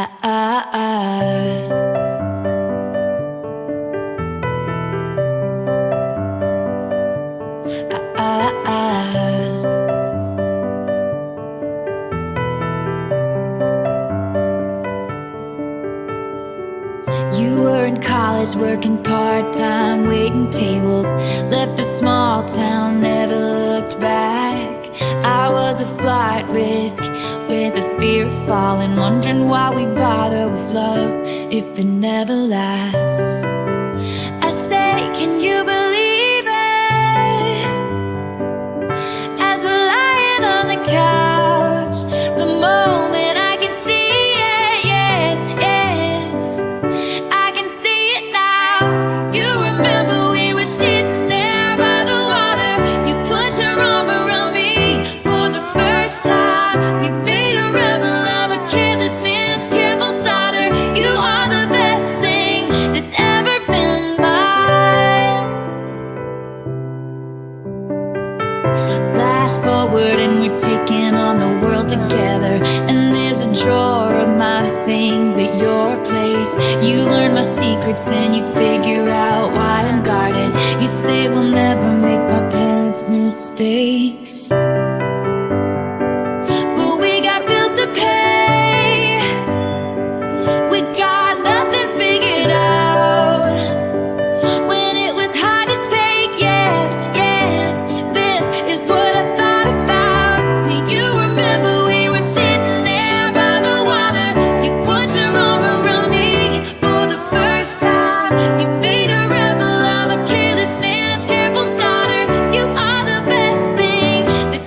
You were in college working part-time, waiting tables, left a small town, never looked back. I was a flight risk with the fear of falling, wondering why we bother with love if it never lasts. I say, can you believe it? As we're lying on the couch, the moment I can see it, yes, yes, I can see it now. You remember we were sitting there by the water, you put your arm around me for the first time. You made a rebel of a careless man's careful daughter. You are the best thing that's ever been mine. Flash forward and we're taking on the world together, and there's a drawer of my things at your place. You learn my secrets and you figure out why I'm guarded. You say we'll never make my parents' mistakes, but we got bills to pay. We got nothing figured out. When it was hard to take, yes, yes, this is what I thought about. Do you remember we were sitting there by the water? You put your arm around me for the first time. You made a rebel of a careless man's careful daughter. You are the best thing that's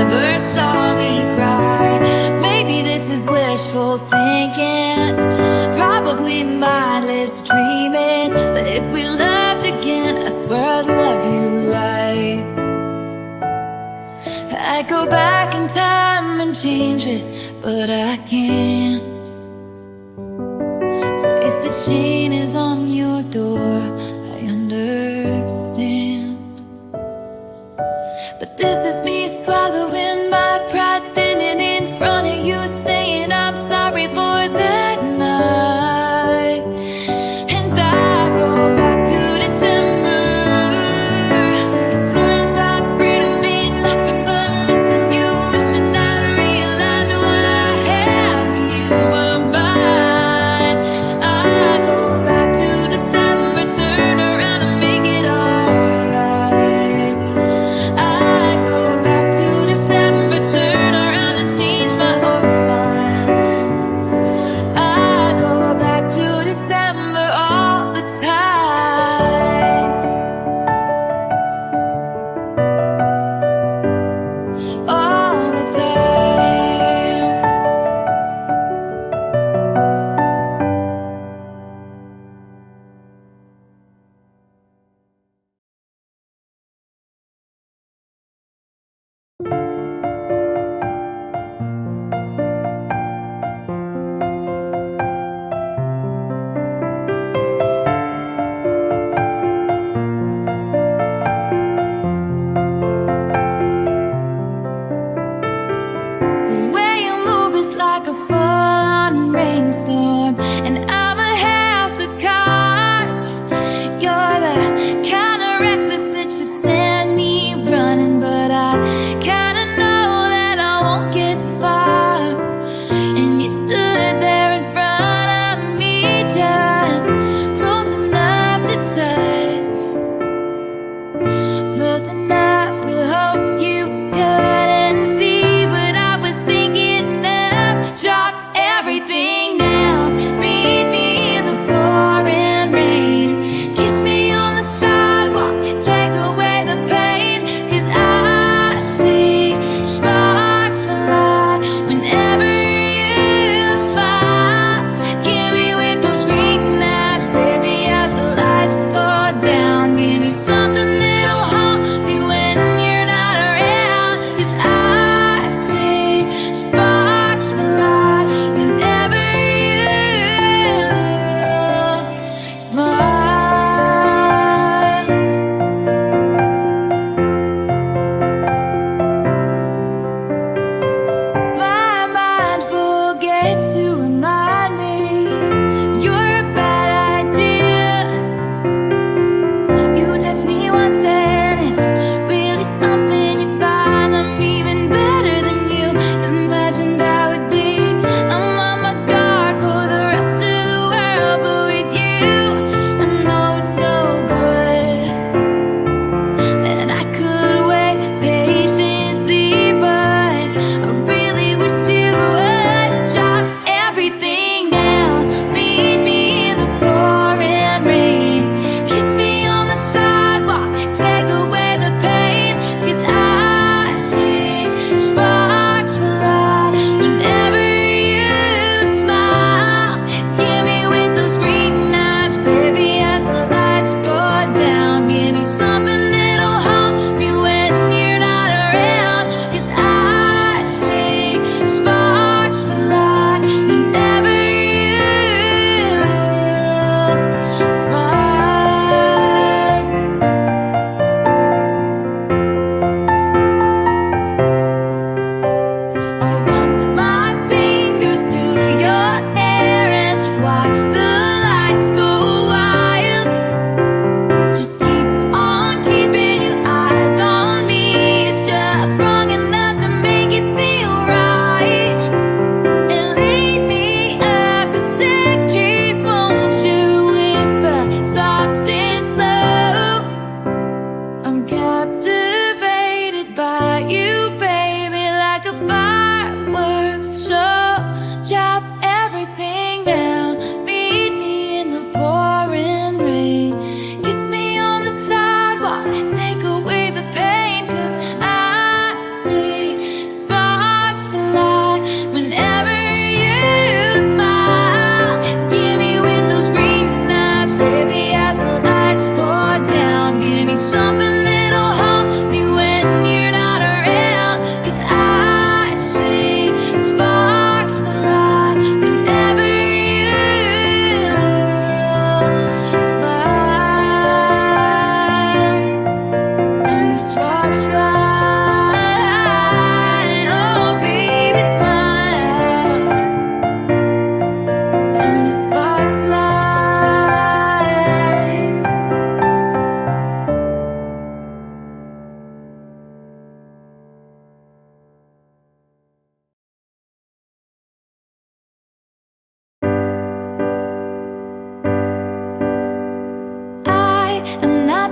first saw me cry. Maybe this is wishful thinking, probably mindless dreaming. But if we loved again, I swear I'd love you right. I'd go back in time and change it, but I can't. So if the chain is on your door, I understand. But this is me swallowing my pride, standing in front of you, saying I'm sorry for that night. And I go back to December. Turns out freedom mean nothing but missing you, wishing I'd realized what I had when you were mine. I go back to December, turn around and make it alright. I go back to December, turn around and change my own mind. I go back to December all the time. All the time. The way you move is like a full-on rainstorm, and I'm a house of cards. You're the kind of reckless that should send me running, but I kinda know that I won't get far. And you stood there in front of me, just close enough to touch, close enough to hope you couldn't see what I was thinking of. Drop everything down, be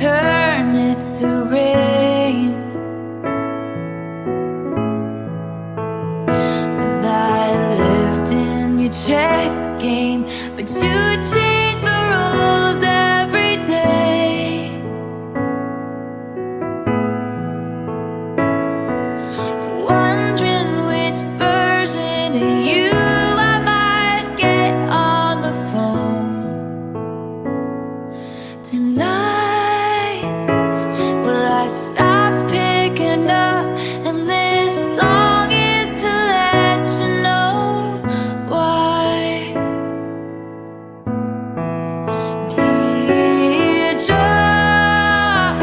turn it to rain. And I lived in your chess game, but you changed the rules every day. Wondering which version of you I might get on the phone tonight. Well, I stopped picking up, and this song is to let you know why. Dear John,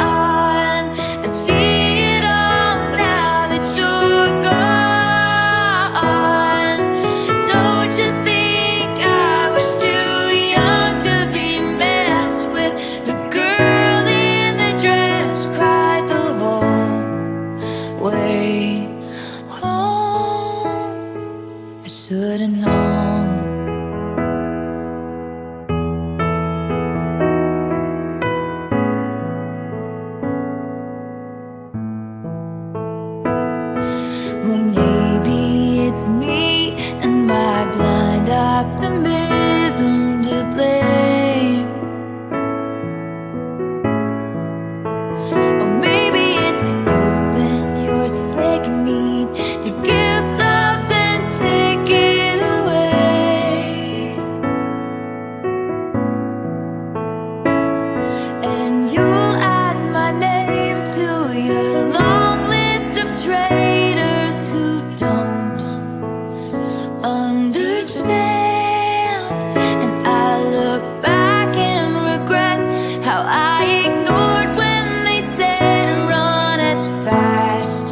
I see it all now that you're gone. Don't you think I was too young to be messed with? The girl in the dress cried the whole way home. I should've known. Well, maybe it's me and my blind optimism to blame. Or maybe it's you and your sick need to give love then take it away. And you'll add my name to your long list of traitors who don't understand. And I look back and regret how I ignored when they said run as fast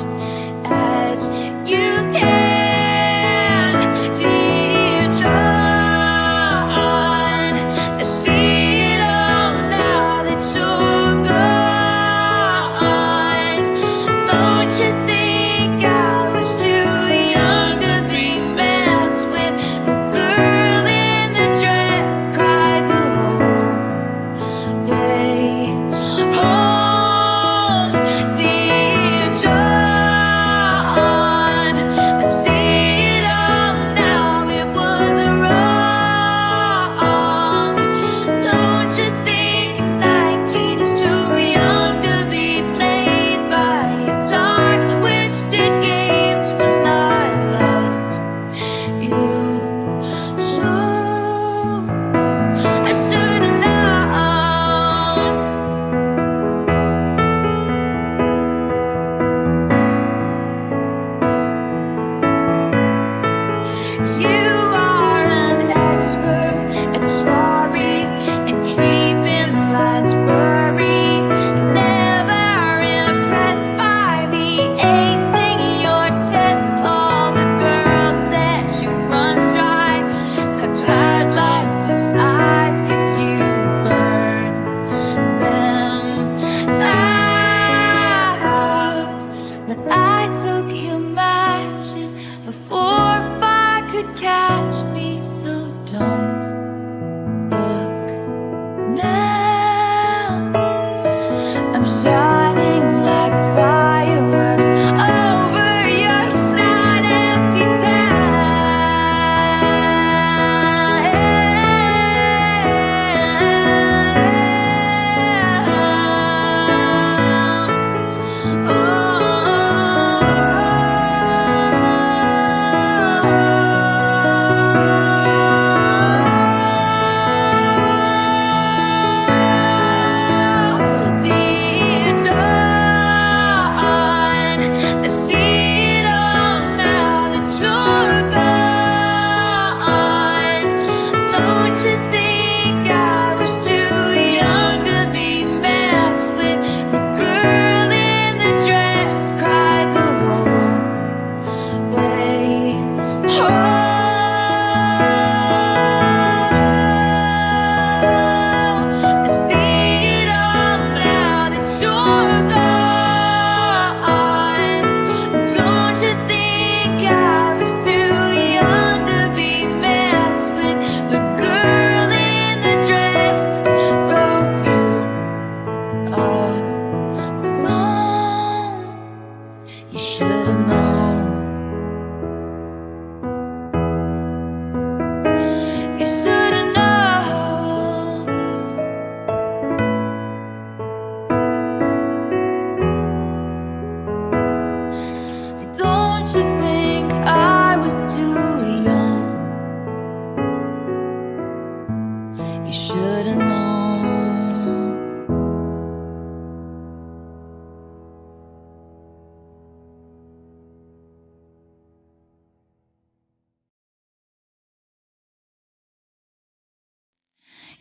as you can. Dear John, I see it all now that you're gone. Don't you think I was too young to be messed with? The girl in the dress cried the whole way home. Dear John, I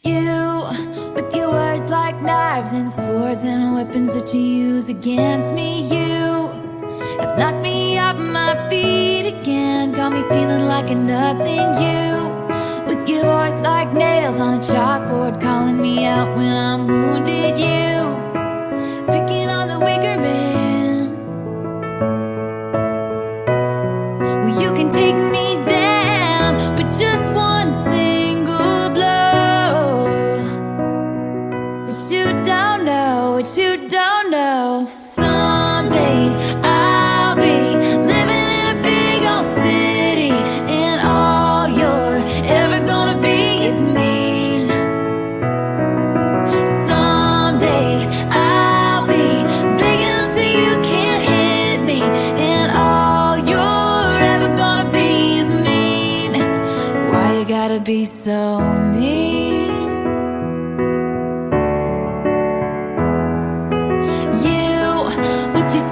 You, with your words like knives and swords and weapons that you use against me. You have knocked me off my feet again, got me feeling like a nothing. You, with your voice like nails on a chalkboard, calling me out when I'm wounded. You, picking on the weaker man. Well, you can take me down with just one single blow. But you don't know what you don't know. Someday I'll be living in a big old city, and all you're ever gonna be is mean. Someday I'll be big enough so you can't hit me, and all you're ever gonna be is mean. Why you gotta be so mean?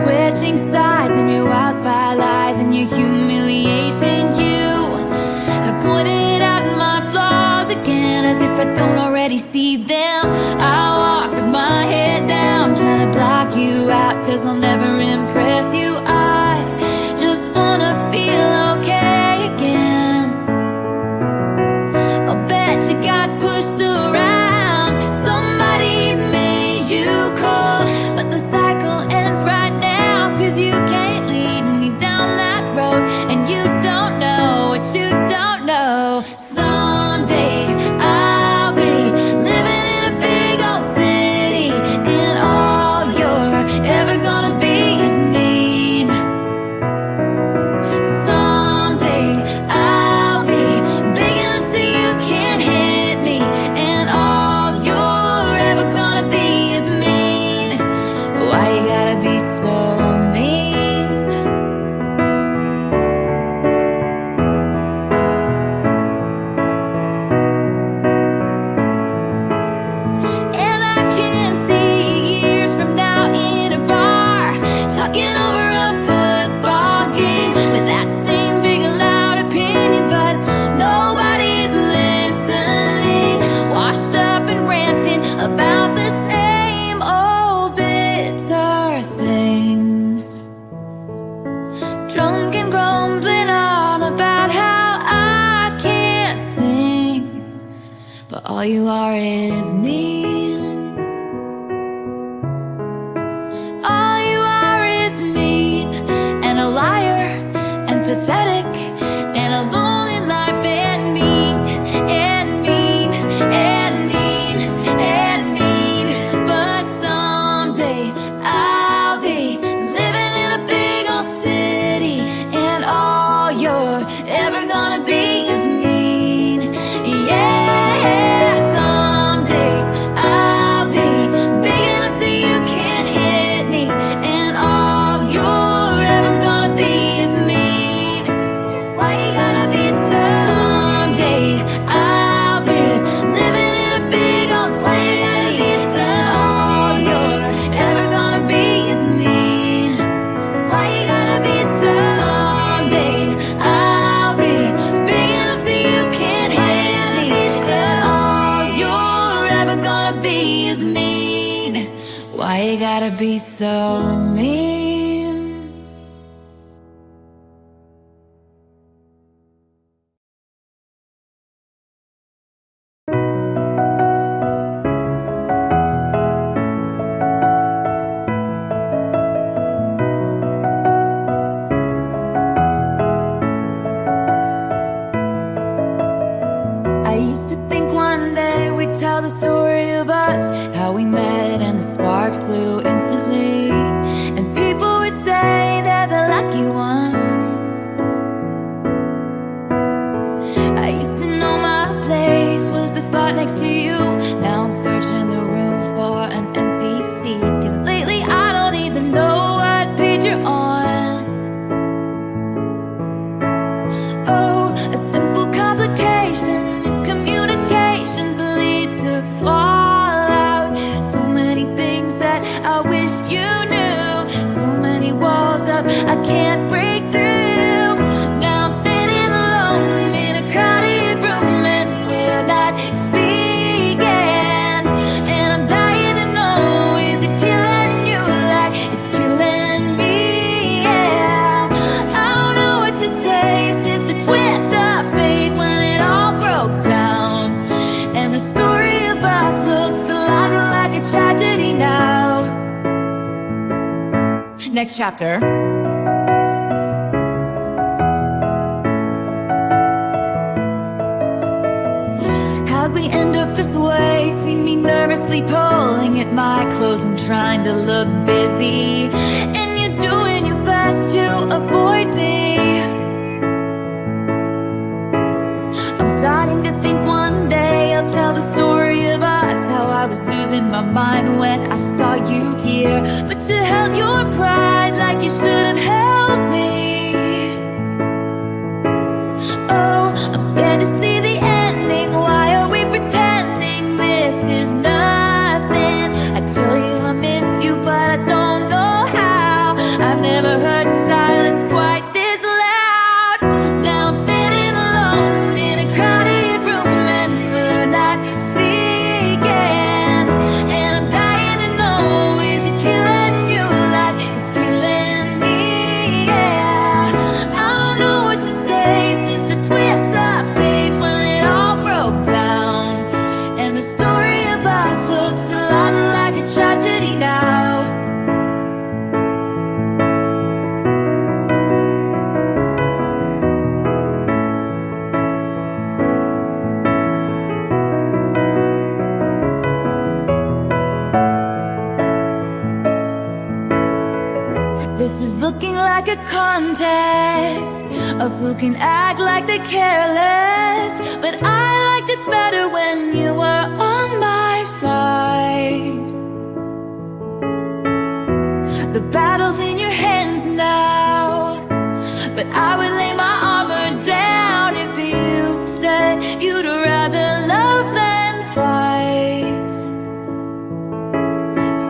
Switching sides and your wildfire lies and your humiliation. You have pointed out my flaws again, as if I don't already see them. I walk with my head down, trying to block you out, 'cause I'll never impress you. I just wanna feel okay again. I'll bet you got pushed around, somebody made you cold, but the cycle ends right now. 'Cause you can't lead me down that road, and you don't know what you don't know. Someday I'll be living in a big old city, and all you're ever gonna be is mean. Someday I'll be big enough so you can't hit me, and all you're ever gonna be is mean. Why you gotta be so talking over a football game with that same big loud opinion, but nobody's listening. Washed up and ranting about the same old bitter things. Drunk and grumbling on about how I can't sing, but all you are is mean. Pathetic and a lonely life, and mean and mean and mean and mean. But someday I'll be living in a big old city, and all you're ever gonna be is mean. Yeah, someday I'll be big enough so you can't hit me, and all you're ever gonna be is mean. Someday I'll be living in a big old city, and all you're ever gonna be is mean. Why you gotta be so? Someday I'll be big enough so you can't hit me, and all you're ever gonna be is mean. Why you gotta be so mean? I used to think one day we'd tell the story of us, how we met and the sparks flew instantly, and people would say they're the lucky ones. I used to know my place was the spot next to you. Now I'm searching the room for an empty seat, 'cause lately I don't even know what page you're on. Oh, a simple complication, miscommunications lead to fall. next chapter. How'd we end up this way? See me nervously pulling at my clothes and trying to look busy, and you're doing your best to avoid me. I'm starting to think one day I'll tell the story of us, how I was losing my mind when I saw you here, but you held your pride like you should have held me. Oh, I'm scared to see the ending. Why are we pretending this is nothing? I tell you I miss you, but I don't know how. I've never heard silence quite this loud. Now I'm standing alone in a crowded room and we're not speaking, and I'm dying to know, is it killing you like it's killing me? Yeah, I don't know what to say since the twist of fate when it all broke down, and the story of us looks a lot like a tragedy now. This is looking like a contest of who can act like they're careless, but I liked it better when you were on my side. The battle's in your hands now, but I would lay my armor down if you said you'd rather love than fight.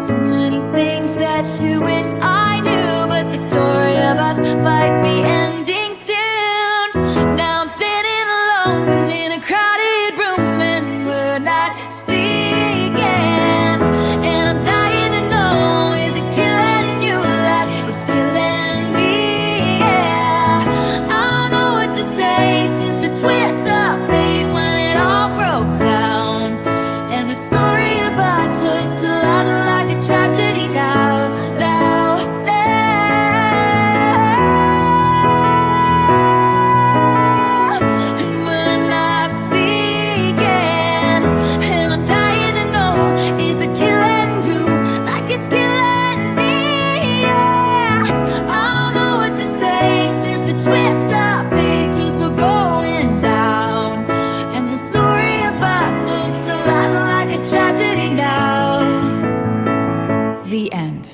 So many things that you wish I knew, but the story of us might be ending soon. Now I'm standing alone in a crowded room and we're not speaking, and I'm dying to know, is it killing you like it's killing me? Yeah, I don't know what to say since the twist of fate when it all broke down, and the story of us looks a lot like a tragedy now. The end.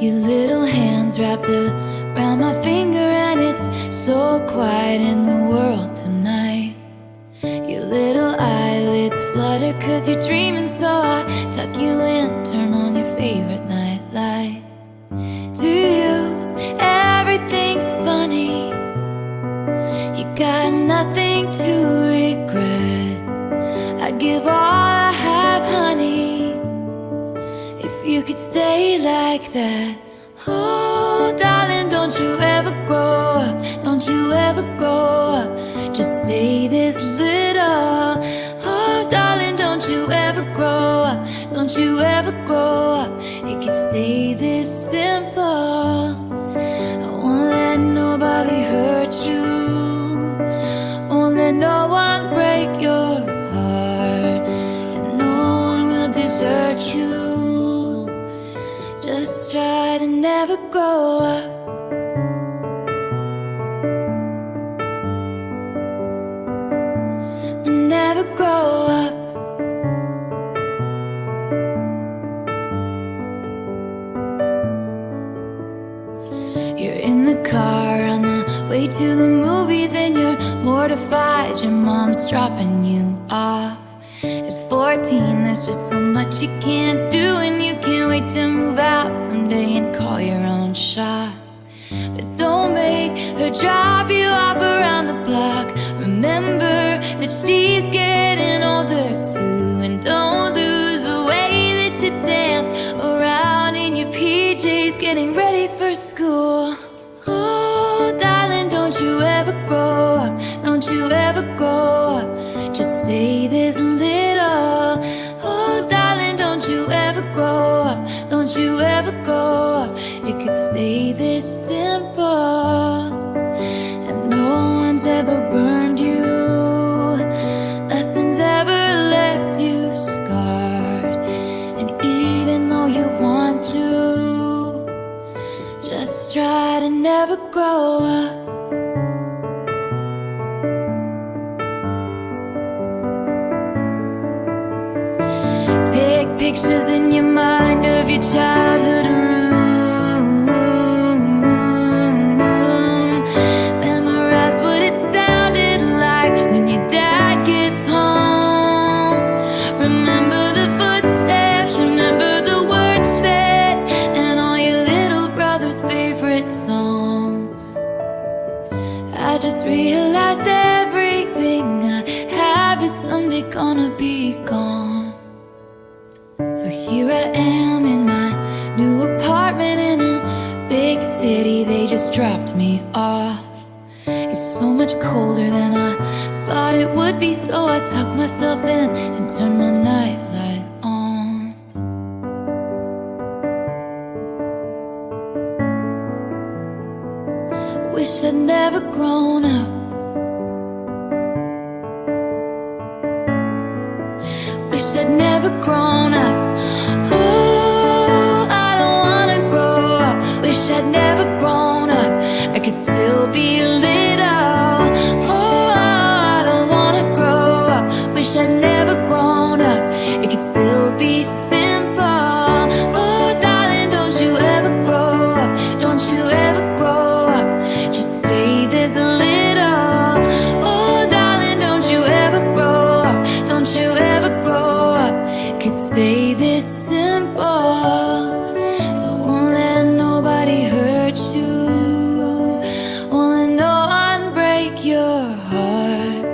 Your little hands wrapped around my finger, and it's so quiet in the world tonight. Your little eyelids flutter 'cause you're dreaming, so I tuck you in, turn on your favorite night light. To you, everything's funny. You got nothing to regret. I'd give all I have, honey, if you could stay like that. Oh, darling, don't you ever grow up. Don't you ever grow up. Just stay this little. Oh, darling, don't you ever grow up. Don't you ever grow up. It can stay this simple. I won't let nobody hurt you. Won't let no one break your heart, and no one will desert you. Just try to never grow up. Never grow up. You're in the car on the way to the movies, and you're mortified your mom's dropping you off. At 14, there's just so much you can't do, and you can't wait to move out someday and call your own shots. But don't make her drop you off around the block. Remember that she's getting older too, and don't lose the way PJs getting ready for school. Oh, darling, don't you ever grow up. Don't you ever grow up. Just stay this little. Oh, darling, don't you ever grow up. Don't you ever grow up. It could stay this simple. And no one's ever burned you. Nothing's ever left you scarred. And even though you want to, just try to never grow up. Take pictures in your mind of your childhood room. Memorize what it sounded like when your dad gets home. Remember the footsteps, remember the words said, and all your little brother's favorite songs. I just realized everything I have is someday gonna be gone. So here I am in my new apartment in a big city. They just dropped me off. It's so much colder than I thought it would be, so I tucked myself in and turned my nightlight on. Wish I'd never grown up. Wish I'd never grown up. Oh, I don't wanna grow up. Wish I'd never grown up. I could still be little. Oh, I don't wanna grow up. Wish I'd never grown up. It could still be simple. Oh, darling, don't you ever grow up. Don't you ever grow up. Just stay this little. Oh, darling, don't you ever grow up. Don't you ever grow up. Could stay this simple. Won't let nobody hurt you. Won't let no one break your heart.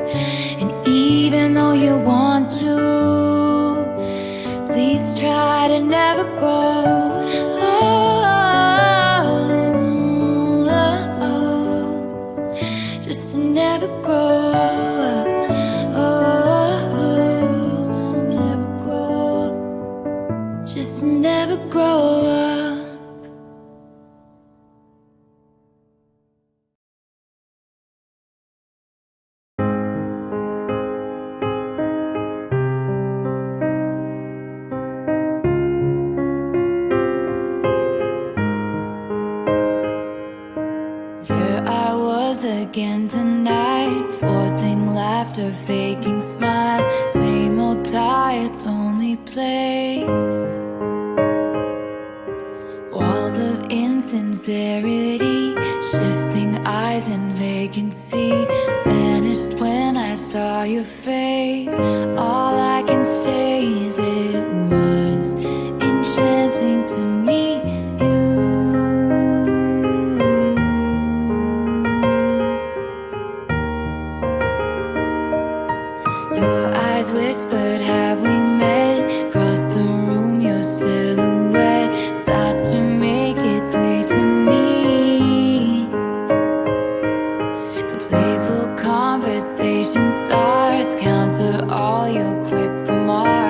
And even though you want to, please try to never grow. Just to never grow up. Never grow up. Just to never grow up. There I was again tonight, forcing laughter, faking smiles. Same old tired, lonely place. Walls of insincerity, shifting eyes and vacancy. Vanished when I saw your face. All I can say is it was enchanting to meet you. Your eyes whispered, have we met? Across the room, your silhouette starts to make its way to me. The playful conversation starts, counter all your quick remarks.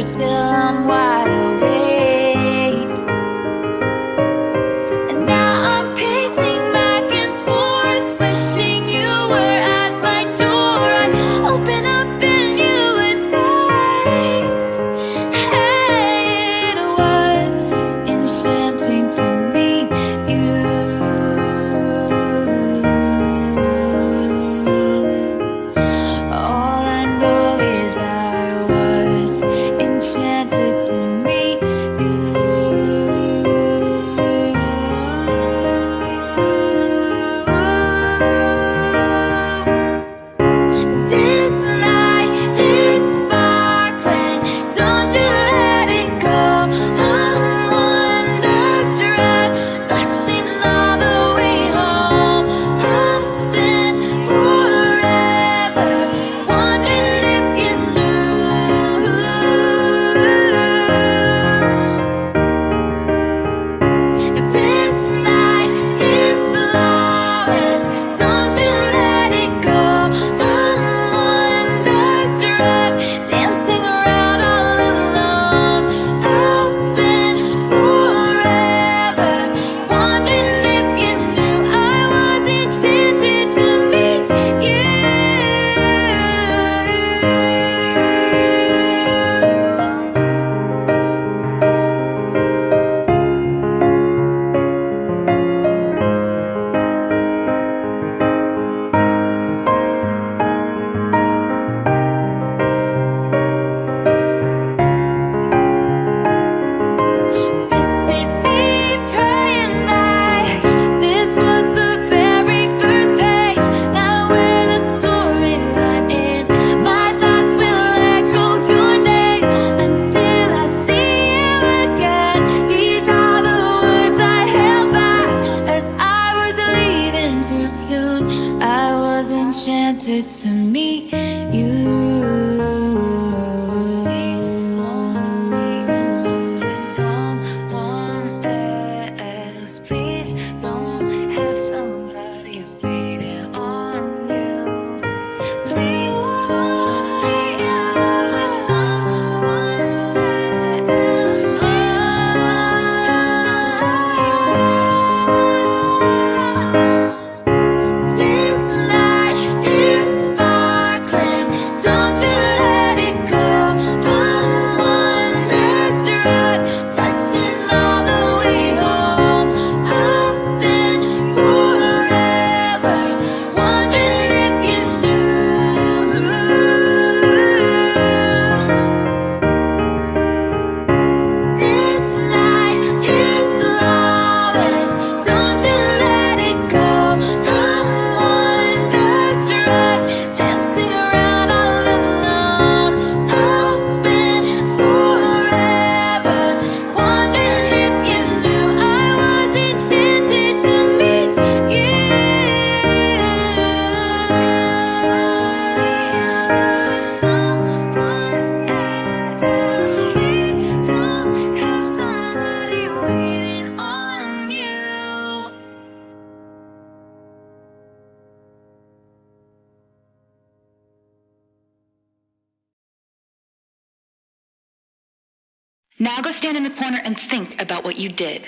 her till I'm wide awake. And now I'm pacing back and forth, wishing you were at my door. I'd open up and you would say, hey, it was enchanting to meet you. All I know is I was enchanted to meet you. This night is sparkling, don't you let it go. I'm wonderstruck, rushing all the way home. I'll spend forever wondering if you knew. This night is flawless, don't you let it go. I'm wonderstruck, dancing around all alone. I'll spend forever wondering if you knew I was enchanted to meet you. This is me praying that this was the very first page, not where the story might end. My thoughts will echo your name until I see you again. These are the words I held back as I was leaving too soon. I was enchanted to meet you. Someone else, please don't have somebody waiting on you. Please don't be with someone else. This night is sparkling, don't you let it go. I'm wonderstruck, rushing all the way home. I'll spend forever wondering if you knew. This night is flawless, don't you let it go. I'm wonderstruck, dancing around all alone. I'll spend forever wondering if you knew I was enchanted to meet you. Someone else, please don't have somebody waiting on you. Now go stand in the corner and think about what you did.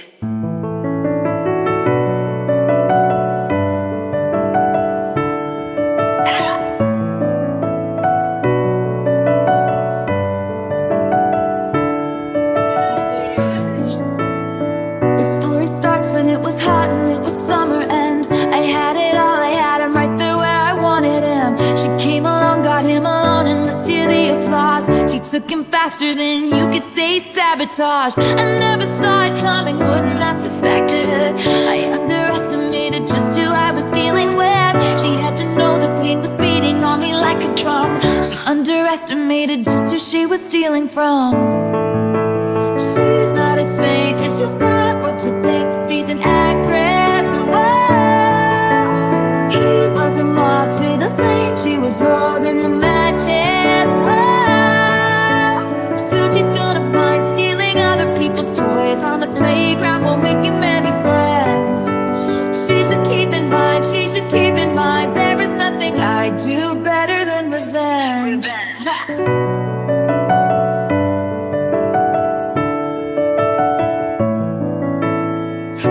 The story starts when it was hot and it was summer, and I had it all. I had him right there where I wanted him. She came along, got him alone, and let's hear the applause. She took him faster than you could say sabotage. I never saw it coming, wouldn't have suspected it. I underestimated just who I was dealing with. She had to know the pain was beating on me like a drum. She underestimated just who she was stealing from. She's not a saint, it's just not what you think. She's an actress, oh. He was a moth to the flame, she was holding the matches, oh. Soon she's gonna find stealing other people's toys on the playground won't make you many friends. She should keep in mind, she should keep in mind, there is nothing I do better than revenge. Ha!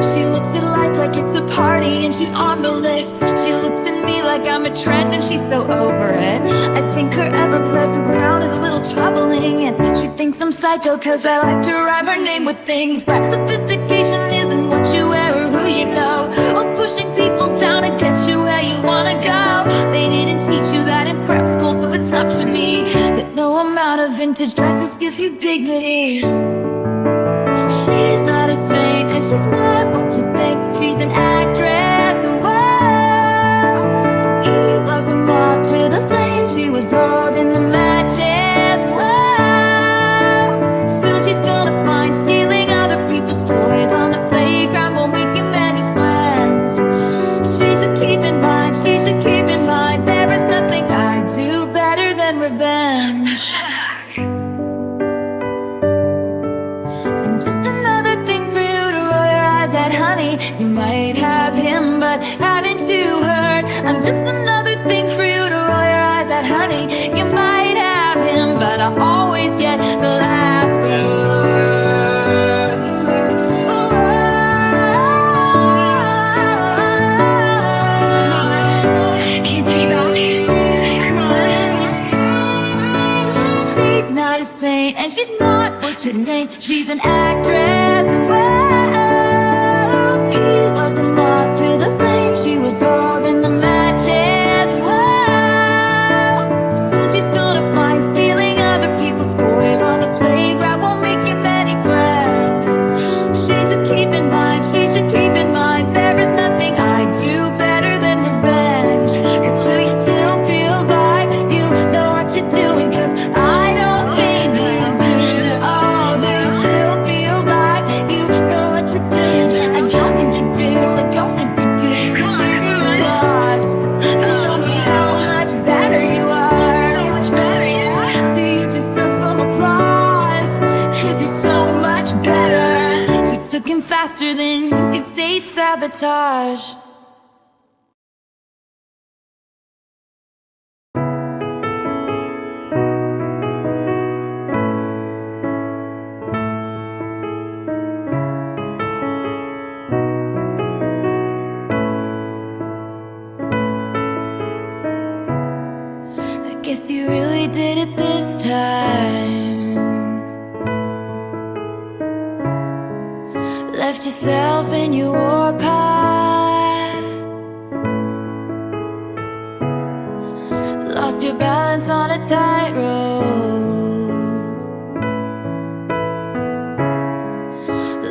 She looks at life like it's a party and she's on the list. She looks at me like I'm a trend and she's so over it. I think her ever-present sound is a little troubling, and she thinks I'm psycho cause I like to rhyme her name with things. But sophistication isn't what you wear or who you know, or pushing people down to get you where you wanna go. They didn't teach you that in prep school, so it's up to me that no amount of vintage dresses gives you dignity. She's not a saint and she's not what you think. She's an actress, and whoa, he was a moth to the flame. She was holding the matches, whoa. Soon she's gonna find stealing other people's toys on the playground won't make you many friends. She should keep in mind, she should keep in mind, there is nothing I do better than revenge. And just another thing for you to roll your eyes at, honey. You might have him, but haven't you heard? I'm just another thing for you to roll your eyes at, honey. You might have him, but I always get the last word. She's not a saint and she's not what you think. She's an actress, and whoa, he was a moth to the flame. She was holding the matches, whoa. Soon she's gonna find stealing other people's toys on the playground won't make you many friends. She should keep in mind, she should keep in mind, there is nothing I do better than revenge. Until you still feel like you know what you're doing, cause I don't mean you do. Oh, do you still feel like you know what you're doing? I don't think you do, I don't think you do. Consider you lost, and show me how much better you are. So much better, yeah. See, you deserve some applause, cause you're so much better. She took him faster than you could say sabotage. I guess you really did it this time. Left yourself in your warpath. Lost your balance on a tightrope.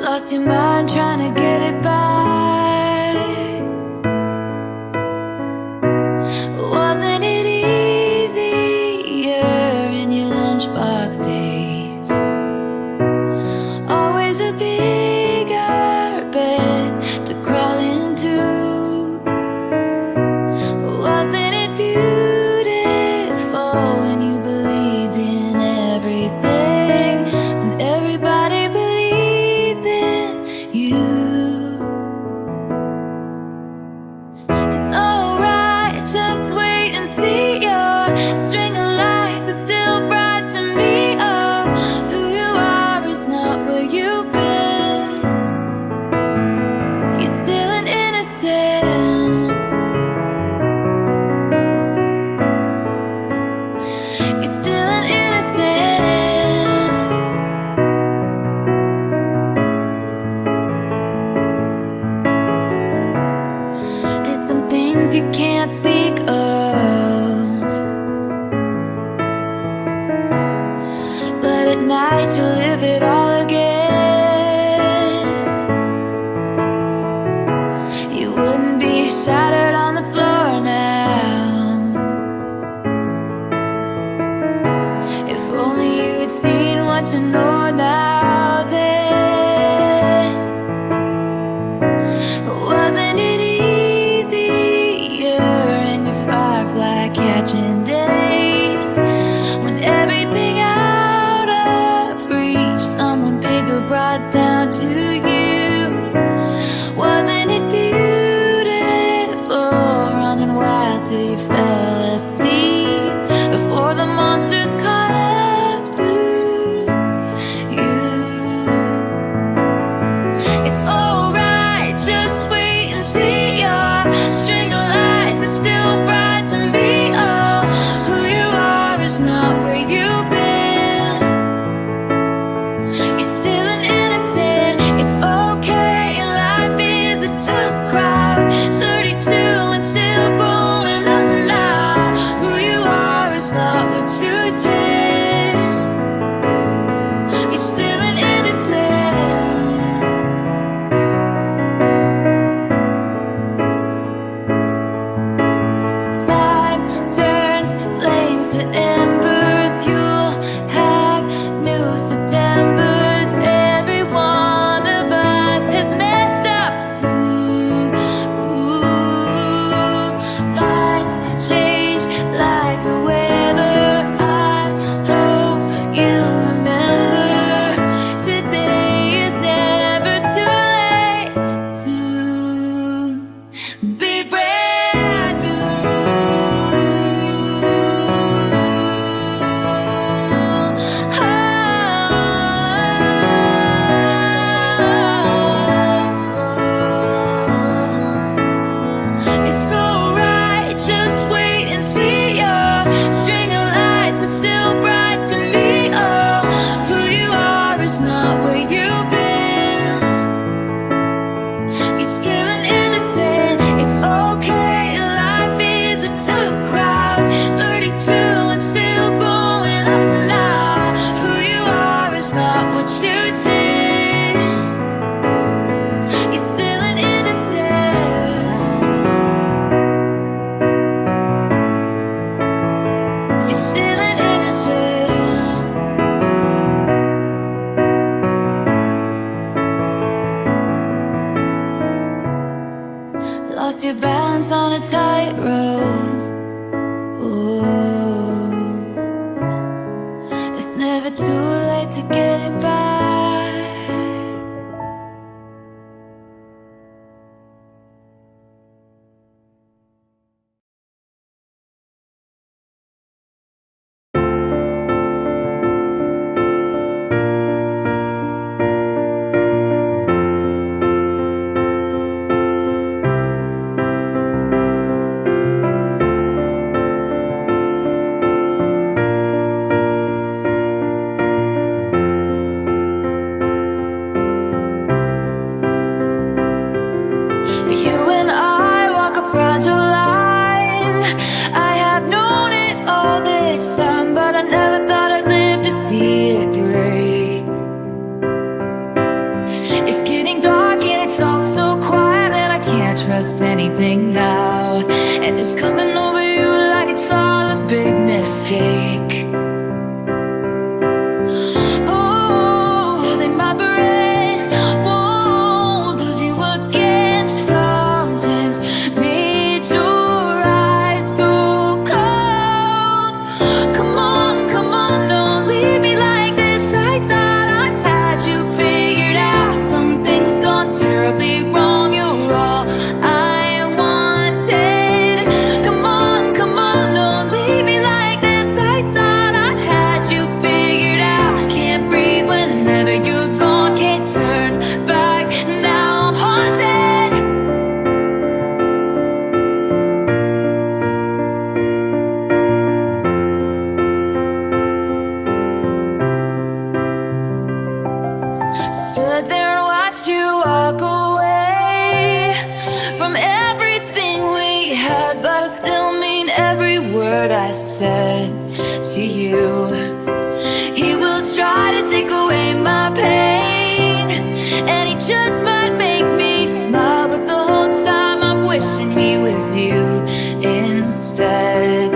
Lost your mind trying to get it back. Wasn't it easier in your lunchbox days? Always a bigger bed to crawl into. Wasn't it beautiful when you believed in everything and everybody believed in you? It's alright, just wait and see. Your string of lights are still bright to me. Oh, who you are is not where you've been. You're still an innocent. You're still an innocent. Did some things you can't speak of, but at night you live it all again. You wouldn't be shattered on the floor now. If only you had seen what you know now then. Wasn't it easier in your firefly catching days, when everything out of reach someone bigger brought down to you? Wasn't it beautiful running wild till you fell asleep before the monsters caught up to You're still an innocent. Time turns flames to embers. You'll have new Septembers. Every one of us has messed up too. Lights change like the weather. I hope you remember today is never too late to be brand new. It's alright, just wait and see. Your string of lights are still bright to me. Oh, who you are is not where you've been. You're still an innocent. It's okay, life is a tough crowd. 32 and still going up now. Who you are is not what you did. You're still an innocent. You're still an innocent. Lost your balance on a tightrope. Ooh. It's never too late to get it back. You and I walk a fragile line. I have known it all this time, but I never thought I'd live to see it break. It's getting dark and it's all so quiet, and I can't trust anything now. And it's coming over you like it's all a big mistake. Oh, holding my breath. Whoa, 'cause you against something's made your eyes go cold. Come on, don't leave me like this. I thought I had you figured out. Something's gone terribly wrong. You're all I wanted. Come on, don't leave me like this. I thought I had you figured out. Can't breathe whenever you're gone. Can't turn back. Now I'm haunted. Stood there and watched you walk away from everything we had, but I still mean every word I said to you. He will try to take away my pain, and he just might make me smile, but the whole time I'm wishing he was you instead.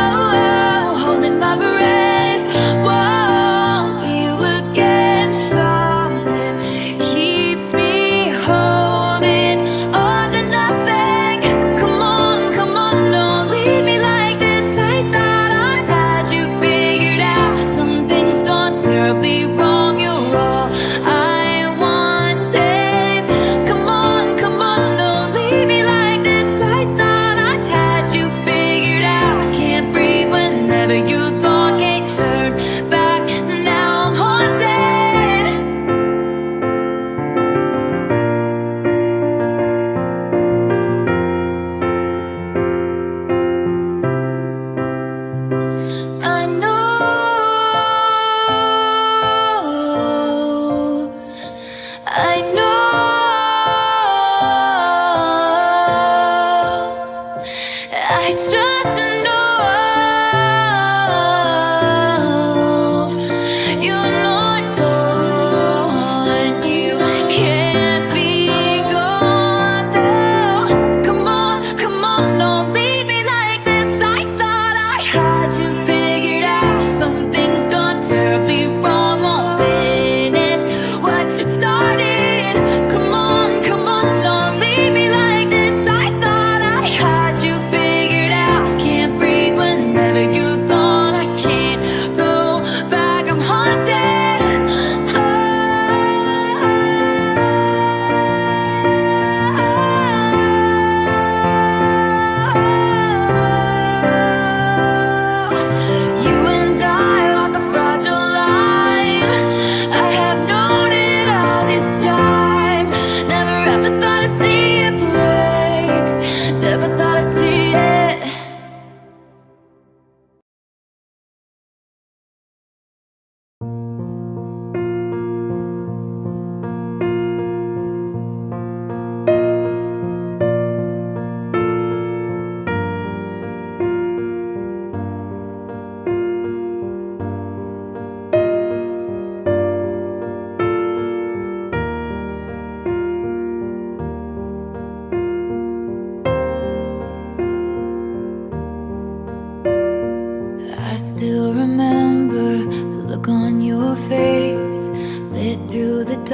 Oh, holding my breath. Whoa, see you again. Something keeps me holding on to nothing. Come on, don't leave me like this. I thought I had you figured out. Something's gone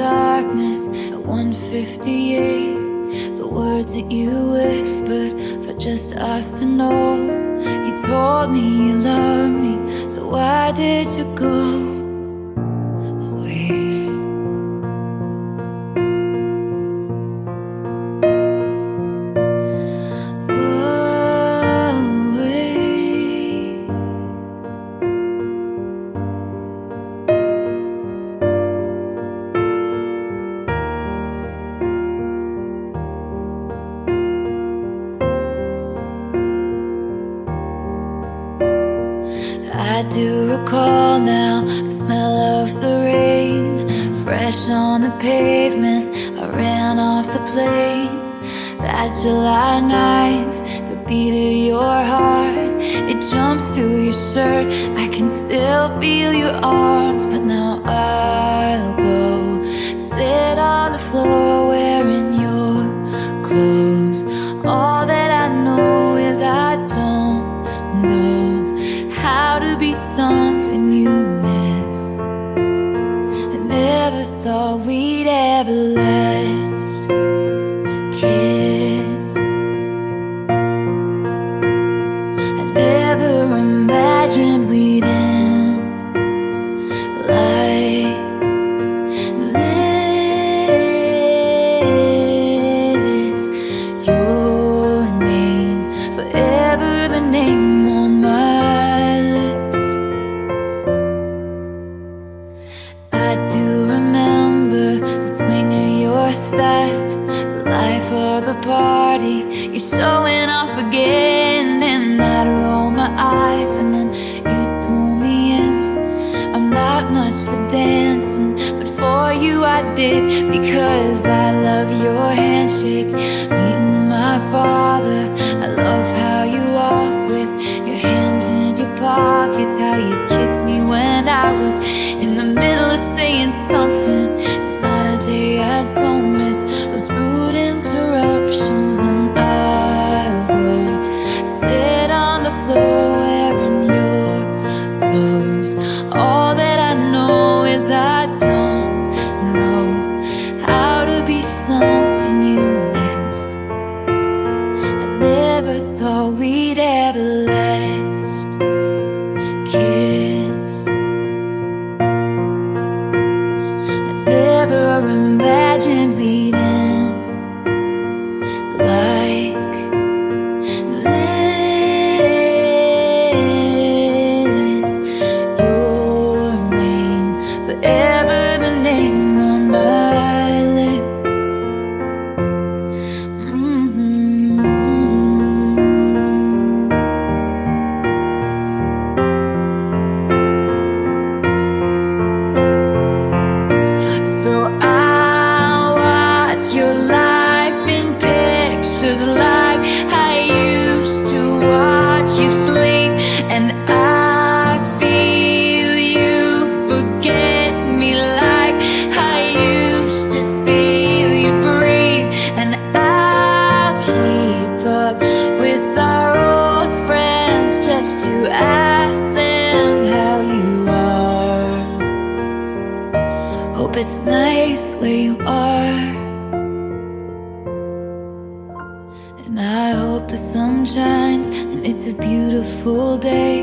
darkness at 1:58. The words that you whispered for just us to know. You told me you loved me, so why did you go away? I do recall now the smell of the rain, fresh on the pavement. I ran off the plane. That July 9th, the beat of your heart, it jumps through your shirt. I can still feel your arms, but now I'll go sit on the floor wearing your clothes. All that I know is I don't know how to be something you miss. I never thought we'd ever last kiss. I never imagined we'd end like this. Your name, forever the name on my lips. I do remember the swing of your step, the life of the party. You're showing off again, and I'd roll my eyes, and then you'd pull me in. I'm not much for dancing, but for you I did, because I love your handshake, meeting my father. I love how you walk with your hands in your pockets, how you'd kiss me when I was in the middle of saying something. There's not a day I don't miss those rude interruptions, and I'll go sit on the floor wearing your clothes. All that I know is I don't know how to be something you miss. I never thought we'd ever last kiss. I never imagined we'd end like this. Your name, forever the name on my lips. So I'll watch your life in pictures like I used to watch you sleep, and I feel you forget me like I used to feel you breathe, and I'll keep up with our old friends just to ask them how you are. Hope it's nice where you are, and I hope the sun shines and it's a beautiful day,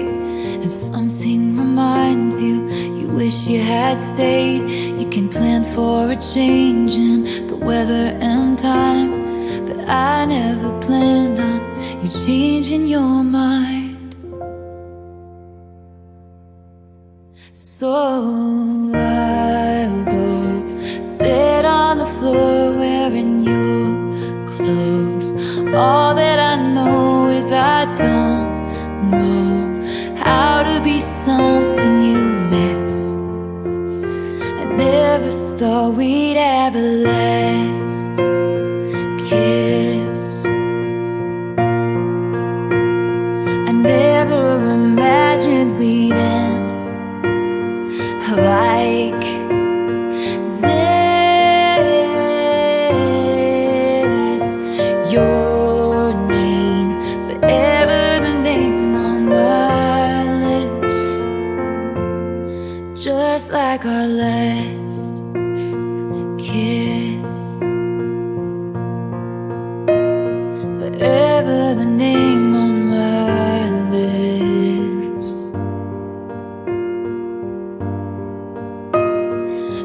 and something reminds you you wish you had stayed. You can plan for a change in the weather and time, but I never planned on you changing your mind. So I'll go sit on the floor wearing your clothes. All that I know is I don't know how to be something you miss. I never thought we'd ever last kiss. I never imagined we'd end like this. Your name, forever the name on my lips. Just like our last kiss. Forever the name on my lips.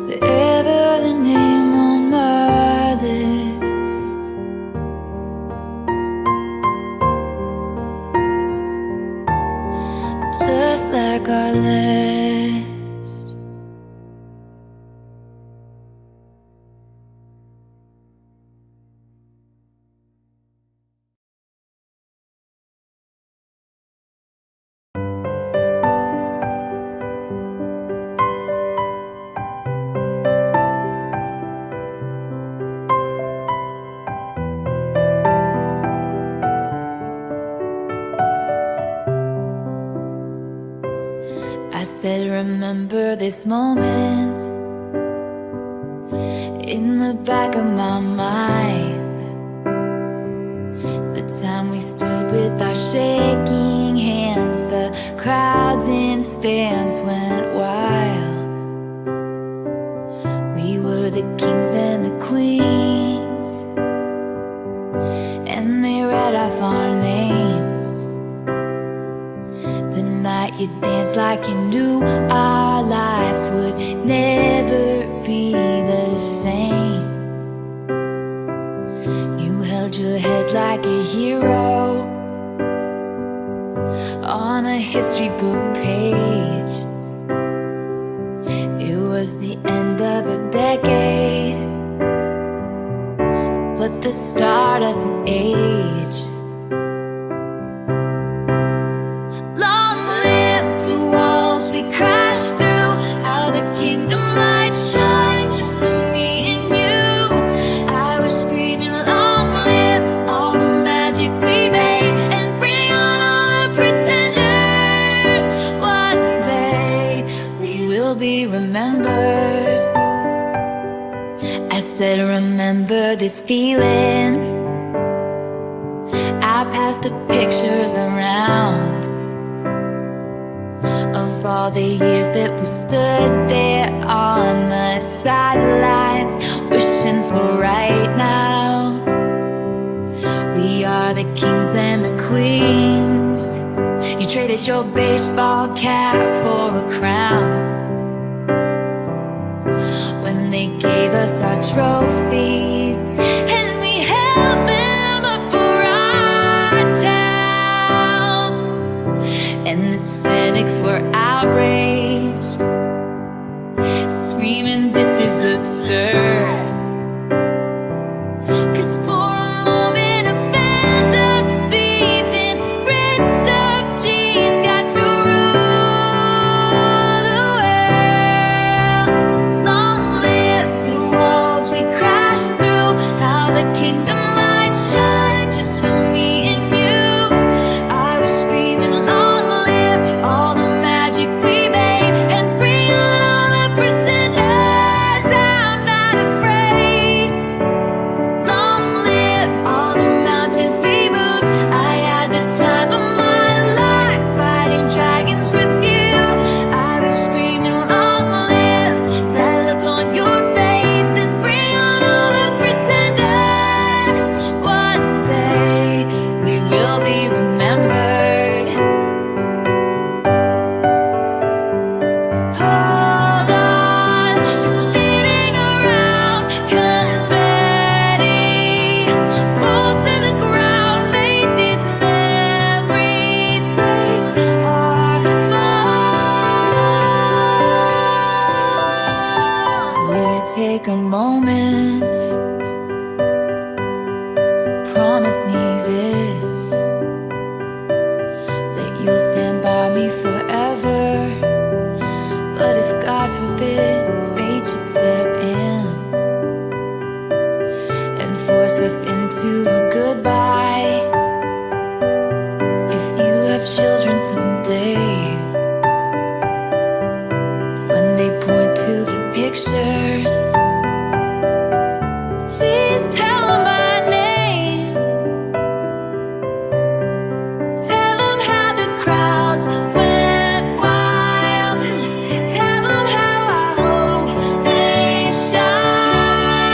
Forever the name on my lips. Just like our last. I said, remember this moment in the back of my mind. The time we stood with our shaking hands, the crowds in stands went wild. We were the kings and the queens, and they read off our names. The night you danced like you knew our lives would never be the same. You held your head like a hero on a history book page. It was the end of a decade, but the start of an age. We crashed through, how the kingdom light shines just for me and you. I was screaming, long live all the magic we made, and bring on all the pretenders. One day we will be remembered. I said, remember this feeling. I passed the pictures around of all the years that we stood there on the sidelines, wishing for right now. We are the kings and the queens. You traded your baseball cap for a crown when they gave us our trophies, and we held them up for our town. And the cynics were outraged, screaming, this is absurd. 'Cause for a moment a band of thieves in ripped up jeans got to rule the world. Long live the walls we crashed through, how the kingdom lights shine just for me and you. I was screaming, long live all the magic we made, and bring on all the pretenders. I'm not afraid. Long live all the mountains we moved. I had the time of my life fighting dragons with you. I was screaming, long live that look on your face, and bring on all the pretenders. One day we will be remembered. Hold on, just spinning around, confetti close to the ground. Made these memories our own. We take a moment, promise me this, that you'll stand by me forever. But if God forbid fate should step in and force us into a goodbye, if you have children someday, when they point to the pictures, please tell them my name. Tell them how the crowds went wild. Tell them how I hope they shine.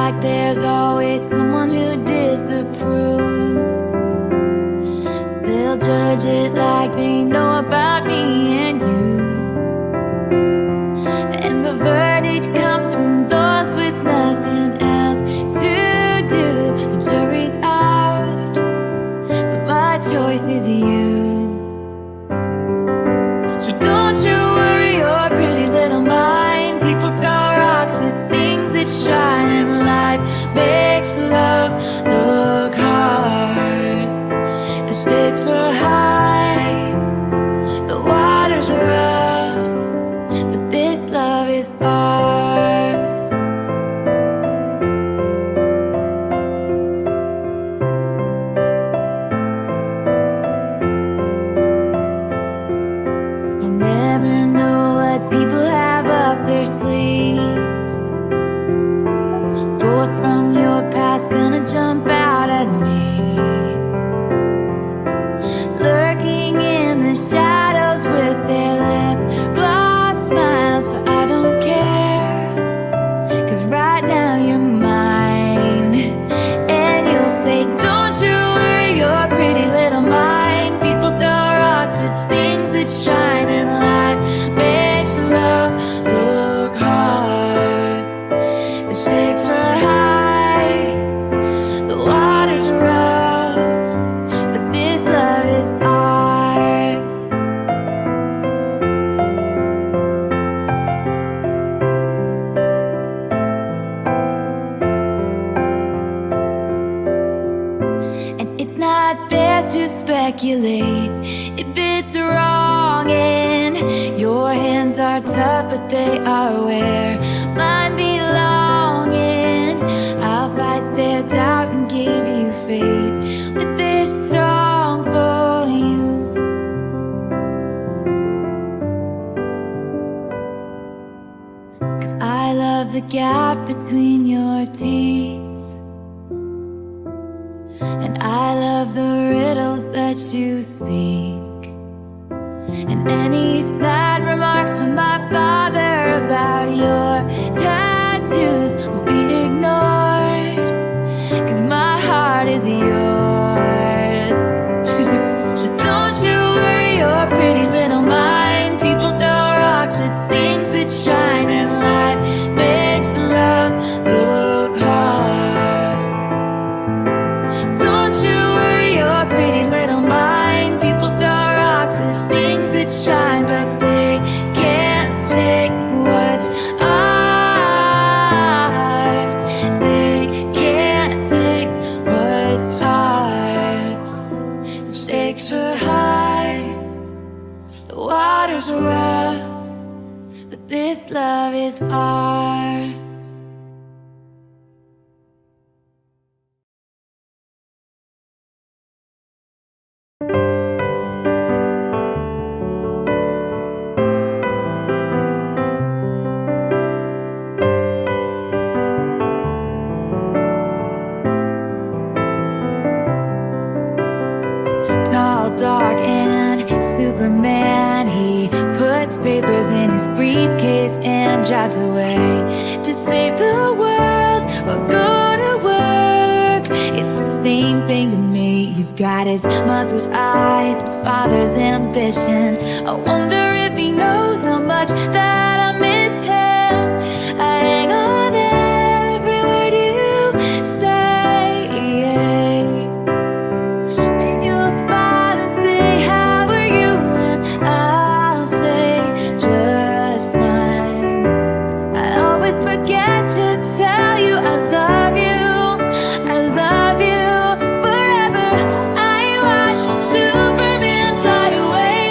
like there's always someone who disapproves. They'll judge it like they know about me and you. And the verdict comes from those with nothing else to do. The jury's out, but my choice is you. So don't you worry your pretty little mind. People throw rocks with things that shine, and life makes love look hard. The stakes are high, the waters are rough, but this love is ours. You never know what people have up their sleeves. Ghosts from your past gonna jump out at me, lurking in the shadows with their lip gloss smiles. But I don't care, 'cause right now you're mine. And you'll say, don't you worry your pretty little mind. People throw rocks at things that shine, and light makes love look hard. The stakes are high, the waters are rough, but this love is ours. And it's not theirs to speculate if it's wrong, and your hands are tough, but they are where mine belong. And I'll fight their doubt and give you faith with this song for you. 'Cause I love the gap between your teeth, and I love the riddles that you speak. And any snide remarks from my father about your tattoos will be ignored, 'cause my heart is yours. So don't you worry your pretty little mind. People throw rocks at things that shine, and light makes love look hard. Don't you worry your pretty little mind. People throw rocks at things that shine, but they can't take what's ours. They can't take what's ours. The stakes are high, the waters are rough, but this love is ours. Tall, dark, and Superman. He puts papers in his briefcase and drives away to save the world or go to work. It's the same thing to me. He's got his mother's eyes, his father's ambition. I wonder if he knows how much that I miss him. I hang on every word you say. And you'll smile and say, how are you? And I'll say, just fine. I always forget to tell you I love you. I love you forever. I watch Superman fly away.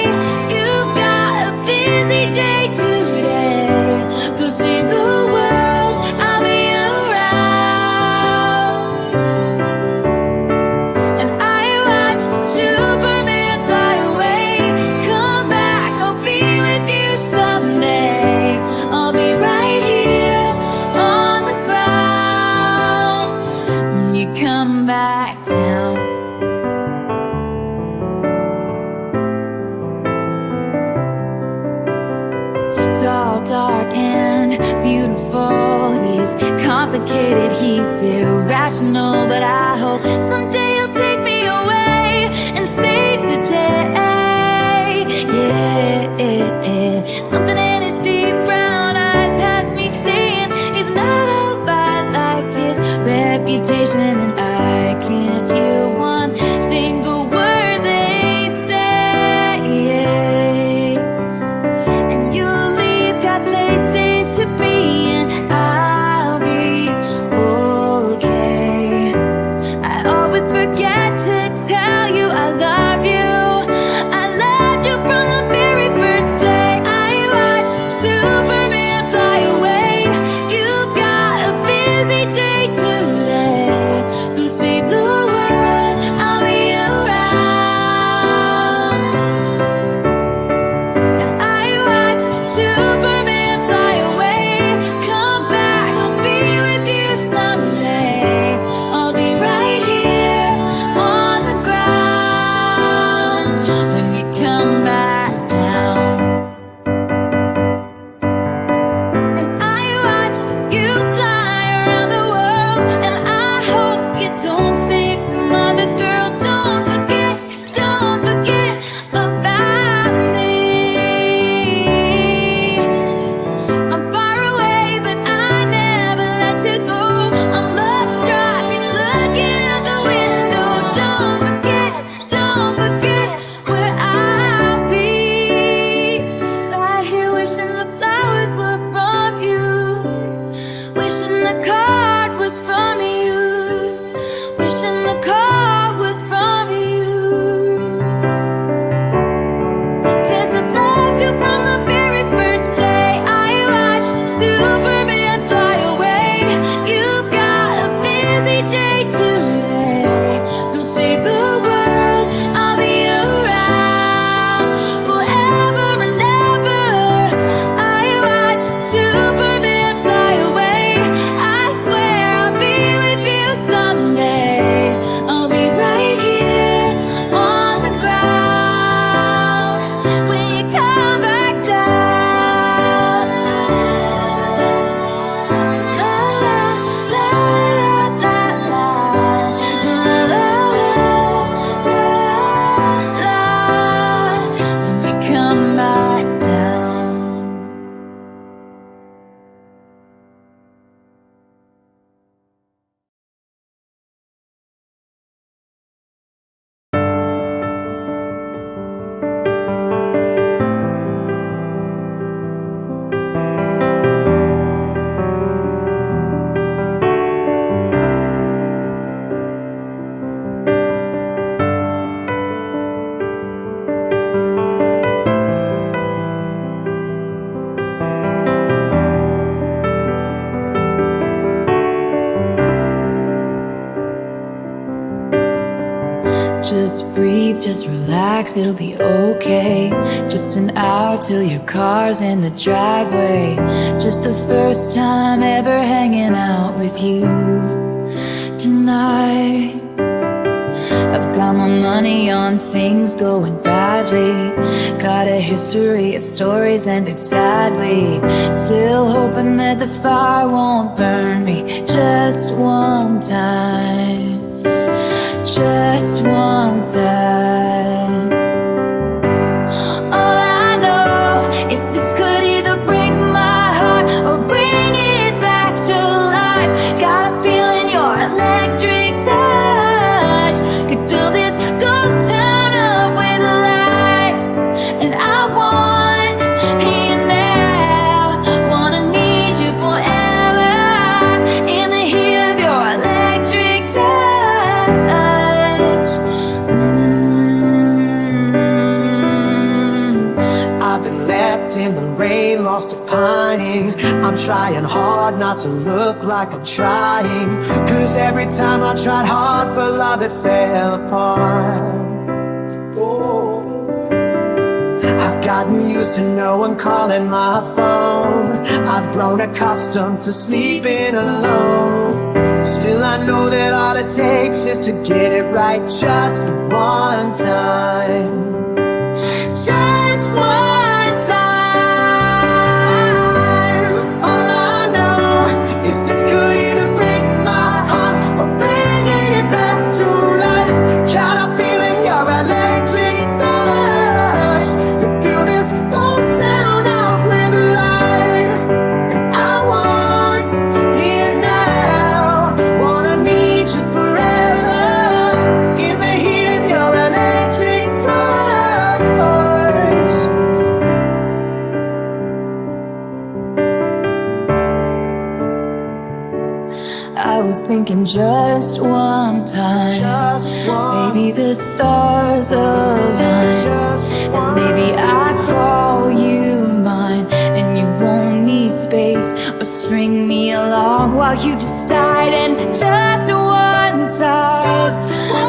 You've got a busy day too. all dark and beautiful. He's complicated, he's irrational, but I hope someday he'll take me away and save the day. Yeah, something in his deep brown eyes has me saying he's not all bad like his reputation, and I can't hear one single word they say. And you'll leave, got places to be, and I'll be okay. I always forget to tell you I love you. I loved you from the very first day I watched Superman fly away. You've got a busy day today. You'll save the world, I'll be around. And I watched Superman fly away. Come back, I'll be with you someday. I'll be right here on the ground when you come back down. And I watch you fly around the world, and I hope you don't save some other girl. Don't forget about me. I'm far away, but I never let you go. I'm love struck and looking out the window. Don't forget where I'll be. Right here wishing the flowers were from you, wishing the card was from you, wishing the card was from you. 'Cause I loved you from the very first day I watched Superman fly away. You've got a busy day today. You'll save the world, I'll be around forever and ever. I watch Superman fly away. I swear I'll be with you someday. I'll be right here on the ground when you come back down. La, la, la, la, la, la, la, la, when you come back down. Just breathe, just relax, it'll be okay. Just an hour till your car's in the driveway. Just the first time ever hanging out with you tonight. I've got my money on things going badly. Got a history of stories ending sadly. Still hoping that the fire won't burn me just one time. Just one time. All I know is this could either break my heart or bring it back to life. Got a feeling your electric touch could fill this ghost town up with light. And I want you now, wanna need you forever in the heat of your electric touch. I've been left in the rain, lost to pining. I'm trying hard not to look like I'm trying, 'cause every time I tried hard for love it fell apart. Oh, I've gotten used to no one calling my phone. I've grown accustomed to sleeping alone. Still I know that all it takes is to get it right just one time. Just one time. was thinking just one time, maybe the stars align, and maybe I call you mine, and you won't need space or string me along while you decide. And just one time,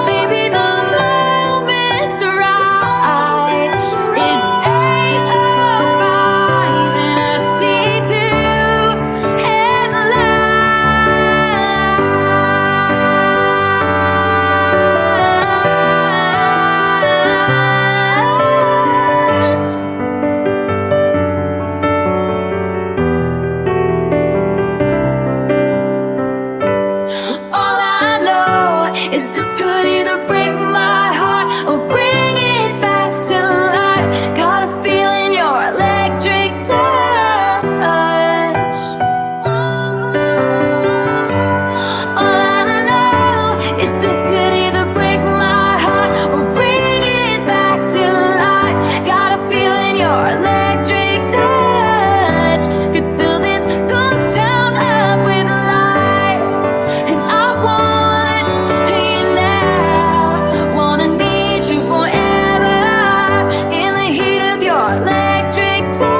maybe the moment's right. It's 8:05 and I see two headlights. All I know is this could either break my heart or bring it back to life. Got a feeling your electric touch. All I know is this could either break my heart or bring it back to life. Got a feeling your electric touch could fill this ghost town up with light. And I want you now, wanna need you forever in the heat of your electric touch.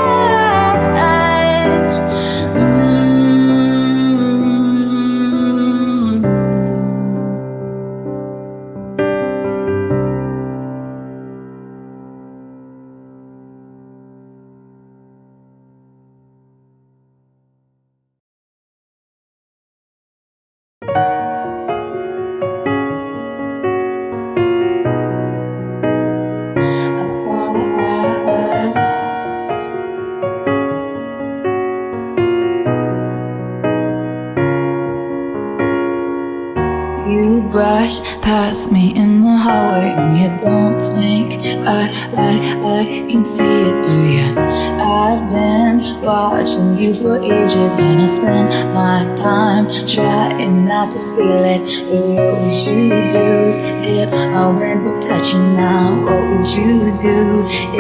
You brush past me in the hallway and you don't think I can see it through you. I've been watching you for ages and I spend my time trying not to feel it. But what would you do if I went to touch you now? What would you do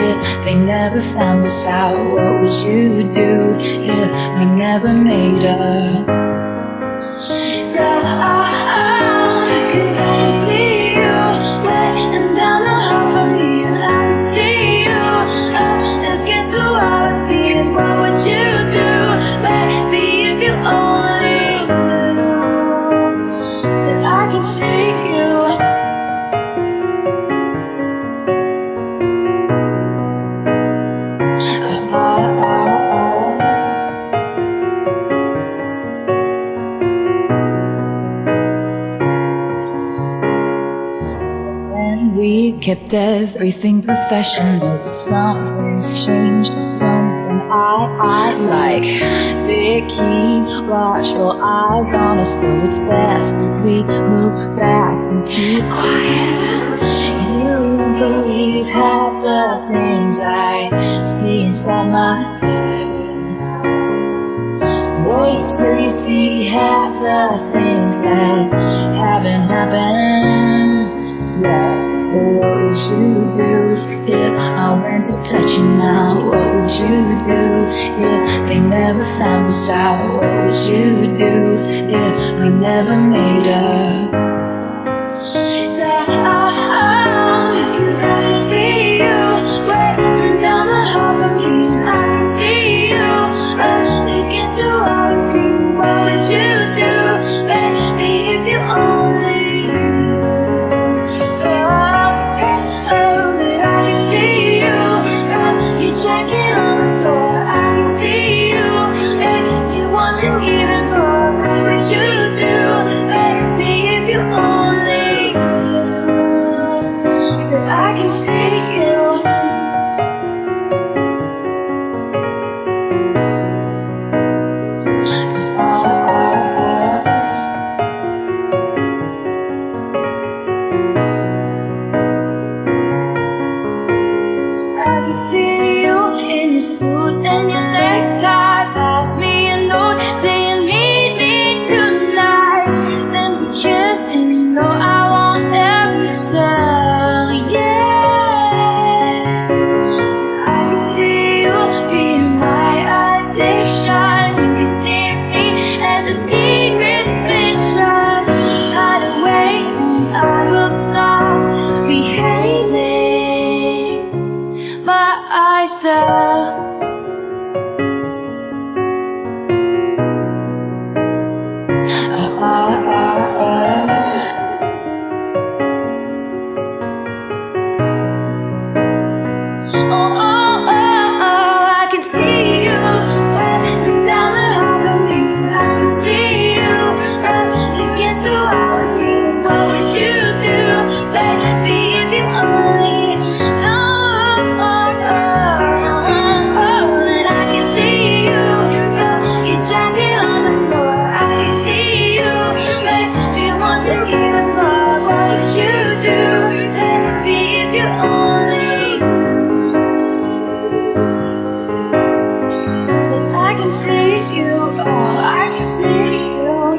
if they never found us out? What would you do if we never made up? So cause I can see you waiting down the hall for me, and I can see you up against the wall with me. And what would you do, baby, if you only knew that I can take you? And we kept everything professional. Something's changed, something I like. They keep watchful eyes on us, so it's best that we move fast and keep quiet. You believe half the things I see inside my head. Wait till you see half the things that haven't happened. Yeah, but what would you do if I went to touch you now? What would you do if they never found us out? What would you do if we never made up? So cause I can see you waiting down the hall for me, and I can see you against the wall with me. What would you do, baby, if you only knew? Jacket on the floor, I can see you, and if you want you even more, what would you do, baby, if you can see you, oh, I can see you.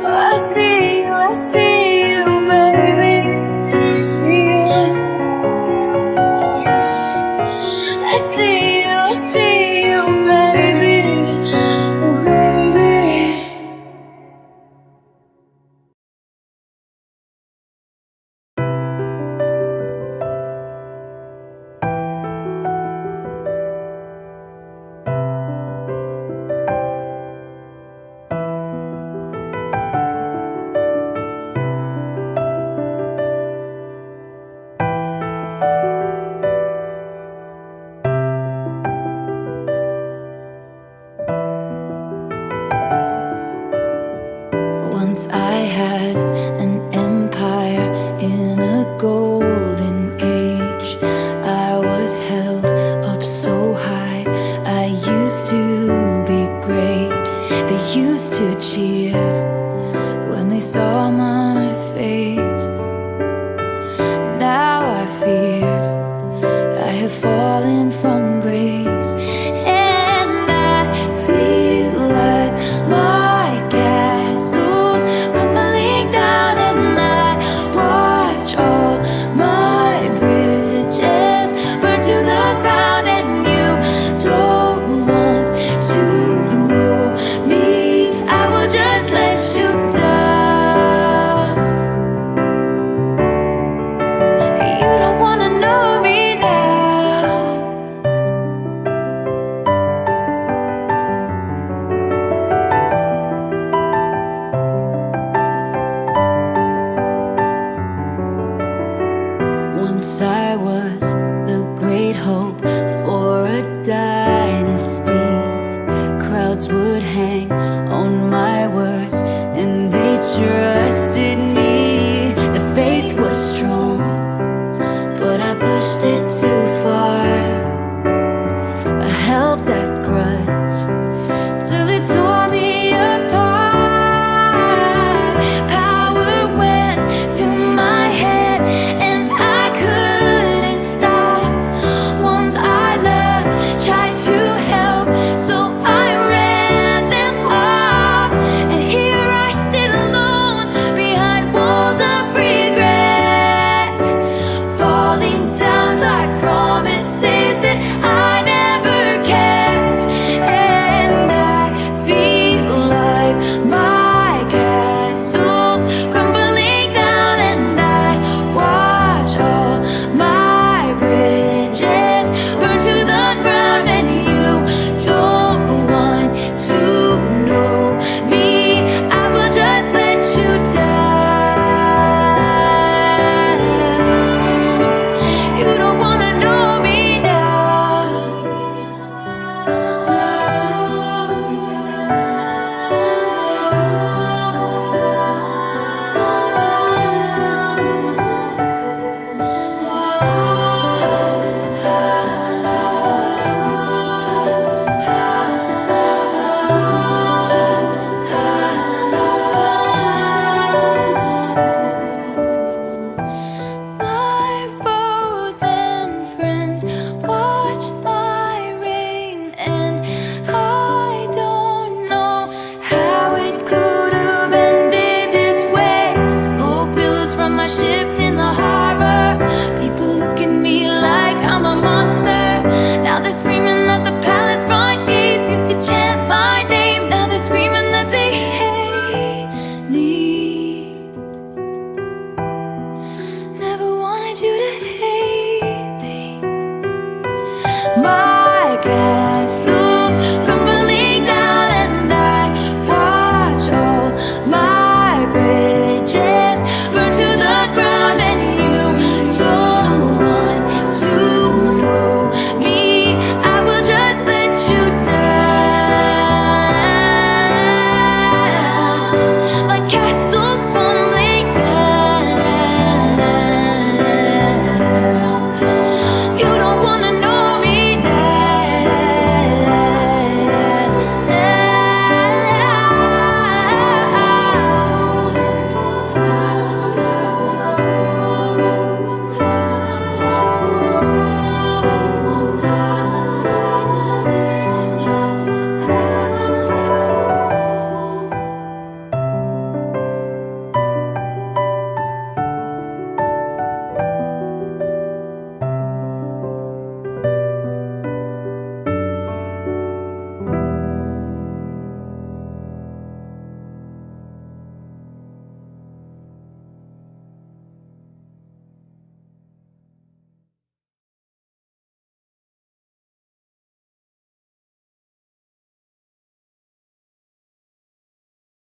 I see you, I see you, baby. I see you. I see you, I see you, baby. Oh, baby. Once I had an empire in a golden age. I was held up so high. I used to be great. They used to cheer when they saw my face. Now I fear I have fallen from grace, and I feel like my castle's crumbling down, and I watch all my bridges burn to the ground. And you don't want to know me, I will just let you down. You don't wanna know me now. Once I was the great hope for a dynasty. Crowds would hang on my